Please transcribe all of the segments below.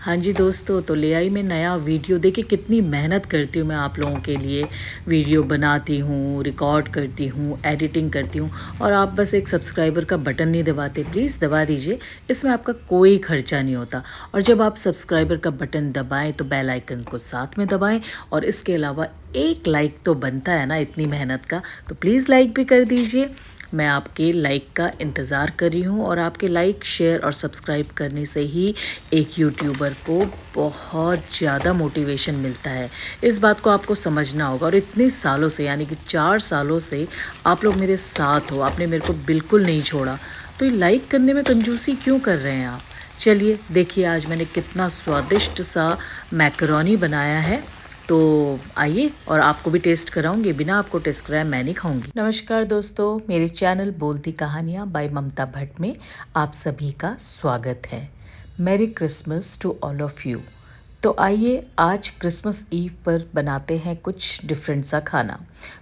हाँ जी दोस्तों, तो ले आई मैं नया वीडियो। देखिए कितनी मेहनत करती हूँ मैं आप लोगों के लिए। वीडियो बनाती हूँ, रिकॉर्ड करती हूँ, एडिटिंग करती हूँ और आप बस एक सब्सक्राइबर का बटन नहीं दबाते। प्लीज़ दबा दीजिए, इसमें आपका कोई खर्चा नहीं होता। और जब आप सब्सक्राइबर का बटन दबाएं तो बेल आइकन को साथ में दबाएं। और इसके अलावा एक लाइक तो बनता है ना इतनी मेहनत का, तो प्लीज़ लाइक भी कर दीजिए। मैं आपके लाइक का इंतज़ार कर रही हूँ और आपके लाइक, शेयर और सब्सक्राइब करने से ही एक यूट्यूबर को बहुत ज़्यादा मोटिवेशन मिलता है। इस बात को आपको समझना होगा। और इतने सालों से, यानी कि 4 सालों से आप लोग मेरे साथ हो, आपने मेरे को बिल्कुल नहीं छोड़ा। तो ये लाइक करने में कंजूसी क्यों कर रहे हैं आप? चलिए देखिए आज मैंने कितना स्वादिष्ट सा मैकरोनी बनाया है। तो आइए और आपको भी टेस्ट कराऊंगी। बिना आपको टेस्ट कराए मैं नहीं खाऊंगी। नमस्कार दोस्तों, मेरे चैनल बोलती कहानियाँ बाय ममता भट्ट में आप सभी का स्वागत है। Merry Christmas to all of you. तो आइए आज क्रिसमस ईव पर बनाते हैं कुछ डिफरेंट सा खाना।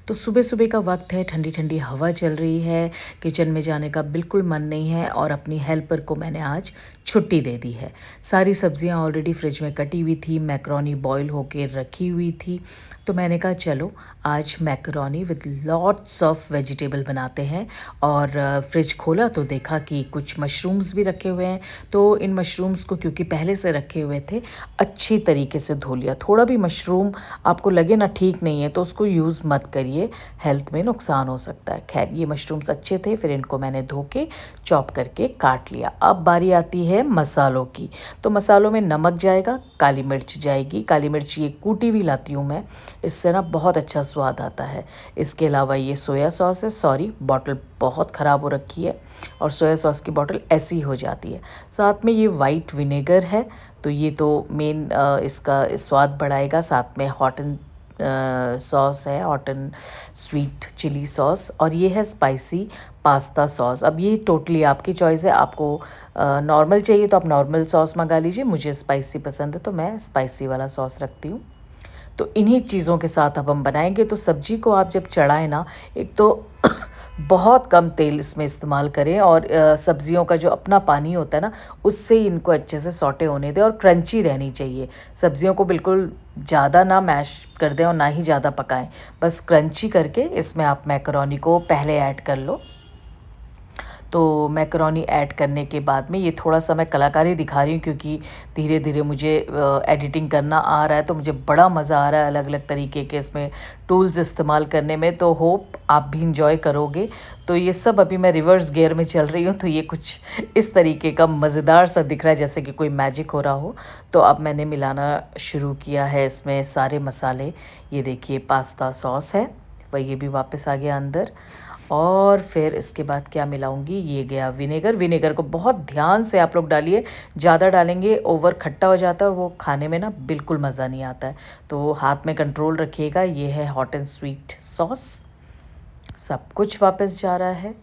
तो सुबह सुबह का वक्त है, ठंडी ठंडी हवा चल रही है, किचन में जाने का बिल्कुल मन नहीं है और अपनी हेल्पर को मैंने आज छुट्टी दे दी है। सारी सब्जियां ऑलरेडी फ्रिज में कटी हुई थी, मैकरोनी बॉईल होके रखी हुई थी। तो मैंने कहा चलो आज macaroni with lots of vegetable बनाते हैं। और फ्रिज खोला तो देखा कि कुछ मशरूम्स भी रखे हुए हैं। तो इन मशरूम्स को क्योंकि पहले से रखे हुए थे, अच्छी तरीके से धो लिया। थोड़ा भी मशरूम आपको लगे ना ठीक नहीं है तो उसको यूज़ मत करिए, हेल्थ में नुकसान हो सकता है। खैर ये मशरूम्स अच्छे थे, फिर इनको मैंने धो के चॉप करके काट लिया। अब बारी आती है मसालों की। तो मसालों में नमक जाएगा, काली मिर्च जाएगी। काली मिर्च ये कूटी हुई लाती हूँ मैं, इससे ना बहुत अच्छा स्वाद आता है। इसके अलावा ये सोया सॉस है। सॉरी, बॉटल बहुत ख़राब हो रखी है और सोया सॉस की बॉटल ऐसी हो जाती है। साथ में ये वाइट विनेगर है, तो ये तो मेन इसका स्वाद बढ़ाएगा। साथ में हॉट एंड सॉस है, hot and sweet chilli sauce. और ये है स्पाइसी पास्ता सॉस। अब ये टोटली आपकी चॉइस है, आपको नॉर्मल चाहिए तो आप नॉर्मल सॉस मंगा लीजिए। मुझे स्पाइसी पसंद है तो मैं स्पाइसी वाला सॉस रखती हूँ। तो इन्हीं चीज़ों के साथ अब हम बनाएंगे। तो सब्जी को आप जब चढ़ाएं ना, एक तो बहुत कम तेल इसमें इस्तेमाल करें और सब्जियों का जो अपना पानी होता है ना, उससे ही इनको अच्छे से सौटे होने दें। और क्रंची रहनी चाहिए सब्जियों को, बिल्कुल ज़्यादा ना मैश कर दें और ना ही ज़्यादा पकाएं। बस क्रंची करके इसमें आप मैकरोनी को पहले ऐड कर लो। तो मैकरोनी ऐड करने के बाद में ये थोड़ा सा मैं कलाकारी दिखा रही हूँ क्योंकि धीरे धीरे मुझे एडिटिंग करना आ रहा है, तो मुझे बड़ा मज़ा आ रहा है अलग अलग तरीके के इसमें टूल्स इस्तेमाल करने में। तो होप आप भी इंजॉय करोगे। तो ये सब अभी मैं रिवर्स गियर में चल रही हूँ, तो ये कुछ इस तरीके का मज़ेदार सा दिख रहा है जैसे कि कोई मैजिक हो रहा हो। तो अब मैंने मिलाना शुरू किया है इसमें सारे मसाले। ये देखिए पास्ता सॉस है वह, ये भी वापस आ गया अंदर। और फिर इसके बाद क्या मिलाऊंगी, ये गया विनेगर। विनेगर को बहुत ध्यान से आप लोग डालिए, ज़्यादा डालेंगे ओवर खट्टा हो जाता है और वो खाने में ना बिल्कुल मज़ा नहीं आता है। तो हाथ में कंट्रोल रखिएगा। ये है हॉट एंड स्वीट सॉस, सब कुछ वापस जा रहा है।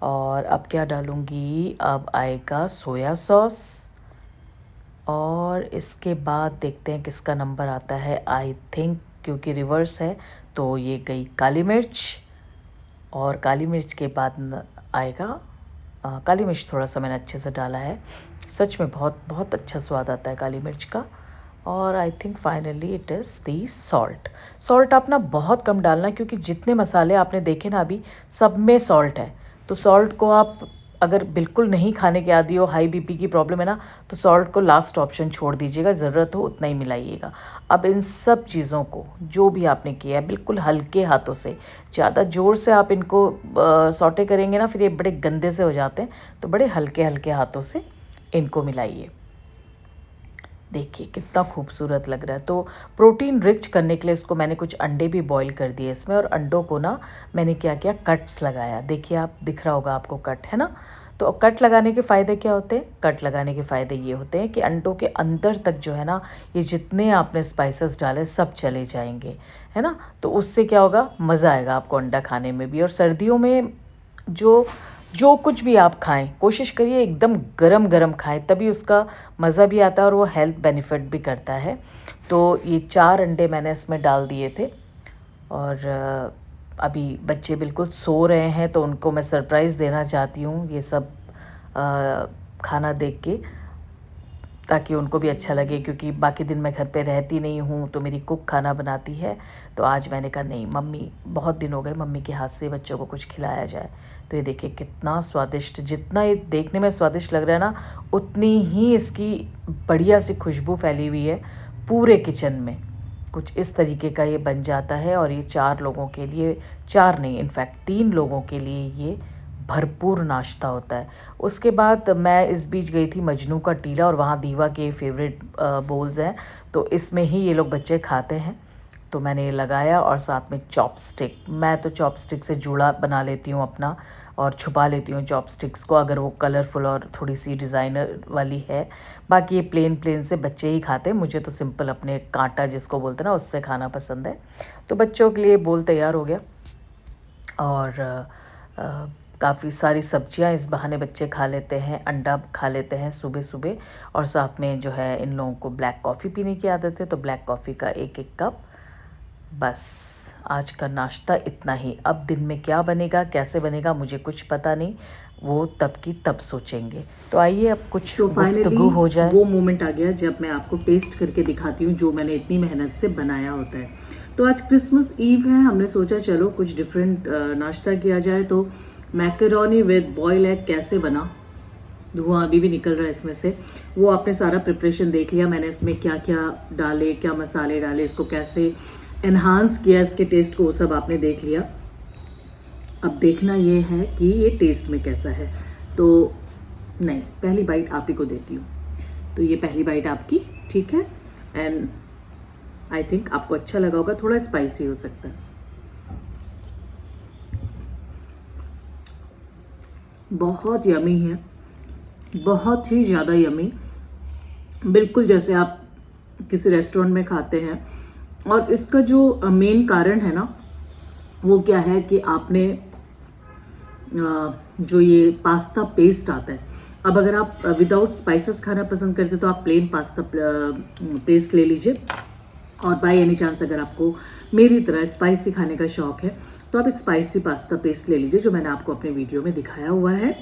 और अब क्या डालूंगी, अब आएगा सोया सॉस। और इसके बाद देखते हैं किसका नंबर आता है। आई थिंक क्योंकि रिवर्स है तो ये गई काली मिर्च। और काली मिर्च के बाद आएगा काली मिर्च, थोड़ा सा मैंने अच्छे से डाला है। सच में बहुत बहुत अच्छा स्वाद आता है काली मिर्च का। और I think finally it is the salt. Salt आप ना बहुत कम डालना क्योंकि जितने मसाले आपने देखे ना अभी, सब में सॉल्ट है। तो सॉल्ट को आप अगर बिल्कुल नहीं खाने के आदी हो, हाई बीपी की प्रॉब्लम है ना, तो सॉल्ट को लास्ट ऑप्शन छोड़ दीजिएगा, ज़रूरत हो उतना ही मिलाइएगा। अब इन सब चीज़ों को जो भी आपने किया है बिल्कुल हल्के हाथों से, ज़्यादा ज़ोर से आप इनको सौटे करेंगे ना फिर ये बड़े गंदे से हो जाते हैं। तो बड़े हल्के हल्के हाथों से इनको मिलाइए। देखिए कितना खूबसूरत लग रहा है। तो प्रोटीन रिच करने के लिए इसको मैंने कुछ अंडे भी बॉईल कर दिए इसमें, और अंडों को ना मैंने क्या किया, कट्स लगाया। देखिए आप, दिख रहा होगा आपको कट, है ना। तो कट लगाने के फ़ायदे क्या होते हैं, कट लगाने के फ़ायदे ये होते हैं कि अंडों के अंदर तक जो है ना, ये जितने आपने स्पाइसेस डाले सब चले जाएंगे, है ना। तो उससे क्या होगा, मज़ा आएगा आपको अंडा खाने में भी। और सर्दियों में जो जो कुछ भी आप खाएं, कोशिश करिए एकदम गरम गरम खाएं, तभी उसका मज़ा भी आता है और वो हेल्थ बेनिफिट भी करता है। तो ये 4 अंडे मैंने इसमें डाल दिए थे। और अभी बच्चे बिल्कुल सो रहे हैं तो उनको मैं सरप्राइज़ देना चाहती हूँ ये सब खाना देख के। ताकि उनको भी अच्छा लगे, क्योंकि बाकी दिन मैं घर पे रहती नहीं हूँ तो मेरी कुक खाना बनाती है। तो आज मैंने कहा नहीं मम्मी, बहुत दिन हो गए मम्मी के हाथ से बच्चों को कुछ खिलाया जाए। तो ये देखिए कितना स्वादिष्ट, जितना ये देखने में स्वादिष्ट लग रहा है ना, उतनी ही इसकी बढ़िया सी खुशबू फैली हुई है पूरे किचन में। कुछ इस तरीके का ये बन जाता है और ये 4 लोगों के लिए, 4 नहीं इनफैक्ट 3 लोगों के लिए ये भरपूर नाश्ता होता है। उसके बाद मैं इस बीच गई थी मजनू का टीला, और वहाँ दीवा के फेवरेट बोल्स हैं, तो इसमें ही ये लोग बच्चे खाते हैं। तो मैंने ये लगाया और साथ में चॉपस्टिक, मैं तो चॉपस्टिक से जूड़ा बना लेती हूँ अपना और छुपा लेती हूँ चॉपस्टिक्स को, अगर वो कलरफुल और थोड़ी सी डिज़ाइनर वाली है। बाकी ये प्लेन से बच्चे ही खाते हैं, मुझे तो सिंपल अपने कांटा जिसको बोलते हैं ना उससे खाना पसंद है। तो बच्चों के लिए बोल तैयार हो गया, और काफ़ी सारी सब्जियां इस बहाने बच्चे खा लेते हैं, अंडा खा लेते हैं सुबह सुबह, और साथ में जो है इन लोगों को ब्लैक कॉफ़ी पीने की आदत है, तो ब्लैक कॉफ़ी का 1-1 कप। बस आज का नाश्ता इतना ही। अब दिन में क्या बनेगा, कैसे बनेगा, मुझे कुछ पता नहीं, वो तब की तब सोचेंगे। तो आइए अब कुछ तो गुफ्तगू हो जाए। वो मोमेंट आ गया जब मैं आपको टेस्ट करके दिखाती हूँ जो मैंने इतनी मेहनत से बनाया होता है। तो आज क्रिसमस ईव है, हमने सोचा चलो कुछ डिफरेंट नाश्ता किया जाए। तो मैकरोनी विद बॉयल एग कैसे बना, धुआं अभी भी निकल रहा है इसमें से, वो आपने सारा प्रिपरेशन देख लिया। मैंने इसमें क्या क्या डाले, क्या मसाले डाले, इसको कैसे एनहांस किया इसके टेस्ट को, वो सब आपने देख लिया। अब देखना ये है कि ये टेस्ट में कैसा है। तो नहीं, पहली बाइट आप ही को देती हूँ। तो ये पहली बाइट आपकी, ठीक है। एंड आई थिंक आपको अच्छा लगा होगा, थोड़ा स्पाइसी हो सकता है। बहुत यमी है, बहुत ही ज़्यादा यमी, बिल्कुल जैसे आप किसी रेस्टोरेंट में खाते हैं। और इसका जो मेन कारण है ना, वो क्या है कि आपने जो ये पास्ता पेस्ट आता है, अब अगर आप विदाउट स्पाइसेस खाना पसंद करते तो आप प्लेन पास्ता पेस्ट ले लीजिए, और बाय एनी चांस अगर आपको मेरी तरह स्पाइसी खाने का शौक है तो आप स्पाइसी पास्ता पेस्ट ले लीजिए, जो मैंने आपको अपने वीडियो में दिखाया हुआ है,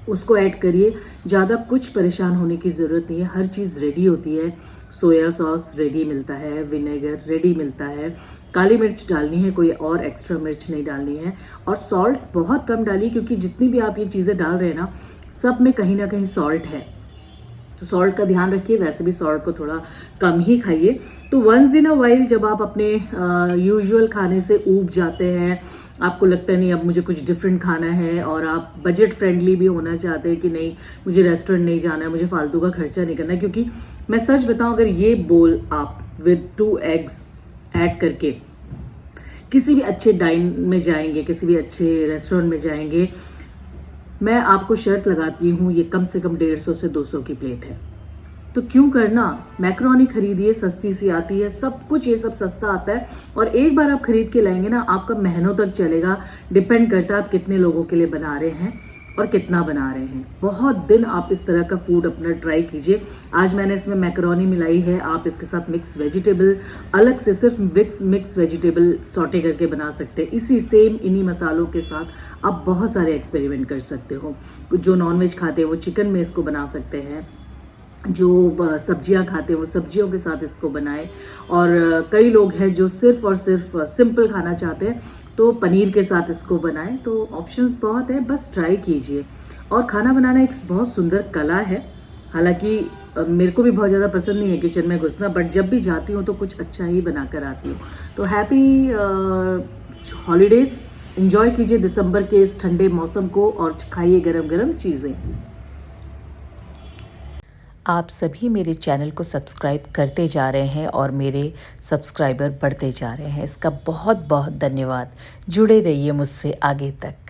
उसको ऐड करिए। ज़्यादा कुछ परेशान होने की ज़रूरत नहीं है, हर चीज़ रेडी होती है। सोया सॉस रेडी मिलता है, विनेगर रेडी मिलता है, काली मिर्च डालनी है, कोई और एक्स्ट्रा मिर्च नहीं डालनी है, और सॉल्ट बहुत कम डालिए, क्योंकि जितनी भी आप ये चीज़ें डाल रहे हैं ना, सब में कहीं ना कहीं सॉल्ट है। तो सॉल्ट का ध्यान रखिए, वैसे भी सॉल्ट को थोड़ा कम ही खाइए। तो वंस इन अ वाइल जब आप अपने यूजुअल खाने से ऊब जाते हैं, आपको लगता है नहीं अब मुझे कुछ डिफरेंट खाना है, और आप बजट फ्रेंडली भी होना चाहते हैं कि नहीं मुझे रेस्टोरेंट नहीं जाना है, मुझे फालतू का खर्चा नहीं करना है, क्योंकि मैं सच बताऊं, अगर ये बोल आप विद 2 एग्स ऐड करके किसी भी अच्छे डाइन में जाएंगे, किसी भी अच्छे रेस्टोरेंट में जाएंगे, मैं आपको शर्त लगाती हूँ ये कम से कम 150 से 200 की प्लेट है। तो क्यों करना, मैक्रोनी खरीदिए, सस्ती सी आती है, सब कुछ ये सब सस्ता आता है, और एक बार आप खरीद के लाएंगे ना, आपका महीनों तक चलेगा। डिपेंड करता है आप कितने लोगों के लिए बना रहे हैं और कितना बना रहे हैं। बहुत दिन आप इस तरह का फूड अपना ट्राई कीजिए। आज मैंने इसमें मैक्रोनी मिलाई है, आप इसके साथ मिक्स वेजिटेबल अलग से सिर्फ मिक्स वेजिटेबल सॉटे करके बना सकते हैं। इसी सेम इन्हीं मसालों के साथ आप बहुत सारे एक्सपेरिमेंट कर सकते हो। जो नॉनवेज खाते हैं वो चिकन में इसको बना सकते हैं, जो सब्जियां खाते हैं वो सब्जियों के साथ इसको बनाएं, और कई लोग हैं जो सिर्फ और सिर्फ सिंपल खाना चाहते हैं तो पनीर के साथ इसको बनाएं। तो ऑप्शंस बहुत है, बस ट्राई कीजिए। और खाना बनाना एक बहुत सुंदर कला है। हालांकि मेरे को भी बहुत ज़्यादा पसंद नहीं है किचन में घुसना, बट जब भी जाती हूँ तो कुछ अच्छा ही बना कर आती हूँ। तो हैप्पी हॉलीडेज़, एंजॉय कीजिए दिसंबर के इस ठंडे मौसम को, और खाइए गरम गरम चीज़ें। आप सभी मेरे चैनल को सब्सक्राइब करते जा रहे हैं और मेरे सब्सक्राइबर बढ़ते जा रहे हैं, इसका बहुत बहुत धन्यवाद। जुड़े रहिए मुझसे आगे तक।